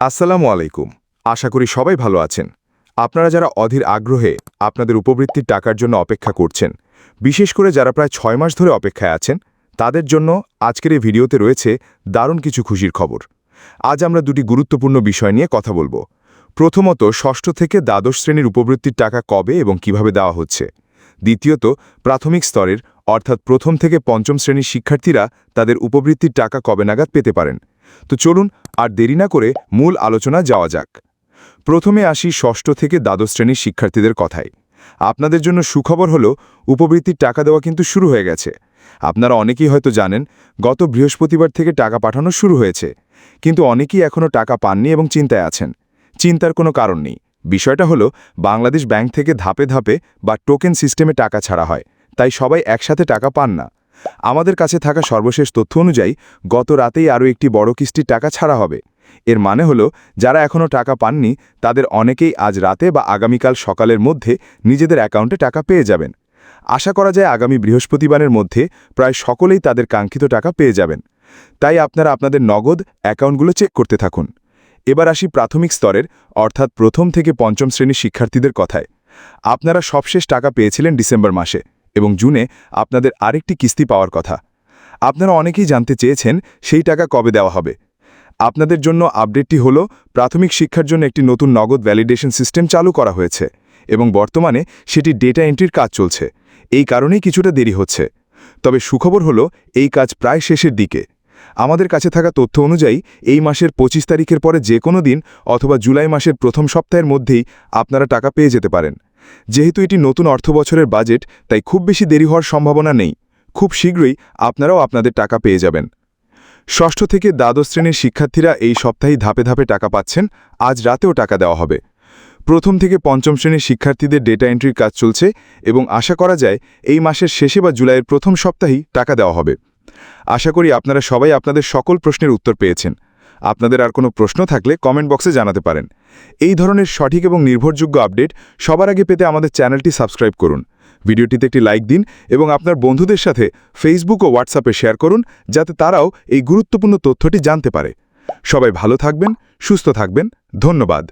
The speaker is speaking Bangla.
আসসালামু আলাইকুম। আশা করি সবাই ভালো আছেন। আপনারা যারা অধীর আগ্রহে আপনাদের উপবৃত্তির টাকার জন্য অপেক্ষা করছেন, বিশেষ করে যারা প্রায় ৬ মাস ধরে অপেক্ষায় আছেন, তাদের জন্য আজকের এই ভিডিওতে রয়েছে দারুণ কিছু খুশির খবর। আজ আমরা দুটি গুরুত্বপূর্ণ বিষয় নিয়ে কথা বলবো। প্রথমত, ষষ্ঠ থেকে দ্বাদশ শ্রেণীর উপবৃত্তির টাকা কবে এবং কিভাবে দেওয়া হচ্ছে। দ্বিতীয়ত, প্রাথমিক স্তরের অর্থাৎ প্রথম থেকে পঞ্চম শ্রেণীর শিক্ষার্থীরা তাদের উপবৃত্তির টাকা কবে নাগাদ পেতে পারেন। তো চলুন আর দেরি না করে মূল আলোচনা যাওয়া যাক। প্রথমে আসি ষষ্ঠ থেকে দ্বাদশ শ্রেণীর শিক্ষার্থীদের কথায়। আপনাদের জন্য সুখবর হলো, উপবৃত্তির টাকা দেওয়া কিন্তু শুরু হয়ে গেছে। আপনারা অনেকেই হয়তো জানেন, গত বৃহস্পতিবার থেকে টাকা পাঠানো শুরু হয়েছে, কিন্তু অনেকেই এখনও টাকা পাননি এবং চিন্তায় আছেন। চিন্তার কোনো কারণ নেই। বিষয়টা হলো, বাংলাদেশ ব্যাংক থেকে ধাপে ধাপে বা টোকেন সিস্টেমে টাকা ছাড়া হয়, তাই সবাই একসাথে টাকা পান না। আমাদের কাছে থাকা সর্বশেষ তথ্য অনুযায়ী গত রাতেই আরও একটি বড় কিস্তির টাকা ছাড়া হবে। এর মানে হলো, যারা এখনও টাকা পাননি তাদের অনেকেই আজ রাতে বা আগামীকাল সকালের মধ্যে নিজেদের অ্যাকাউন্টে টাকা পেয়ে যাবেন। আশা করা যায় আগামী বৃহস্পতিবারের মধ্যে প্রায় সকলেই তাদের কাঙ্ক্ষিত টাকা পেয়ে যাবেন। তাই আপনারা আপনাদের নগদ অ্যাকাউন্টগুলো চেক করতে থাকুন। এবার আসি প্রাথমিক স্তরের অর্থাৎ প্রথম থেকে পঞ্চম শ্রেণীর শিক্ষার্থীদের কথায়। আপনারা সবশেষ টাকা পেয়েছিলেন ডিসেম্বর মাসে এবং জুনে আপনাদের আরেকটি কিস্তি পাওয়ার কথা। আপনারা অনেকেই জানতে চেয়েছেন সেই টাকা কবে দেওয়া হবে। আপনাদের জন্য আপডেটটি হলো, প্রাথমিক শিক্ষার জন্য একটি নতুন নগদ ভ্যালিডেশন সিস্টেম চালু করা হয়েছে এবং বর্তমানে সেটি ডেটা এন্ট্রির কাজ চলছে। এই কারণেই কিছুটা দেরি হচ্ছে। তবে সুখবর হলো, এই কাজ প্রায় শেষের দিকে। আমাদের কাছে থাকা তথ্য অনুযায়ী এই মাসের ২৫ তারিখের পরে যে কোনো দিন অথবা জুলাই মাসের প্রথম সপ্তাহের মধ্যেই আপনারা টাকা পেয়ে যেতে পারেন। যেহেতু এটি নতুন অর্থবছরের বাজেট, তাই খুব বেশি দেরি হওয়ার সম্ভাবনা নেই। খুব শীঘ্রই আপনারাও আপনাদের টাকা পেয়ে যাবেন। ষষ্ঠ থেকে দ্বাদশ শ্রেণীর শিক্ষার্থীরা এই সপ্তাহেই ধাপে ধাপে টাকা পাচ্ছেন। আজ রাতেও টাকা দেওয়া হবে। প্রথম থেকে পঞ্চম শ্রেণীর শিক্ষার্থীদের ডেটা এন্ট্রির কাজ চলছে এবং আশা করা যায় এই মাসের শেষে বা জুলাইয়ের প্রথম সপ্তাহেই টাকা দেওয়া হবে। আশা করি আপনারা সবাই আপনাদের সকল প্রশ্নের উত্তর পেয়েছেন। আপনাদের আর কোনো প্রশ্ন থাকলে কমেন্ট বক্সে জানাতে পারেন। এই ধরনের সঠিক এবং নির্ভরযোগ্য আপডেট সবার আগে পেতে আমাদের চ্যানেলটি সাবস্ক্রাইব করুন। ভিডিওটিতে একটি লাইক দিন এবং আপনার বন্ধুদের সাথে ফেসবুক ও হোয়াটসঅ্যাপে শেয়ার করুন, যাতে তারাও এই গুরুত্বপূর্ণ তথ্যটি জানতে পারে। সবাই ভালো থাকবেন, সুস্থ থাকবেন। ধন্যবাদ।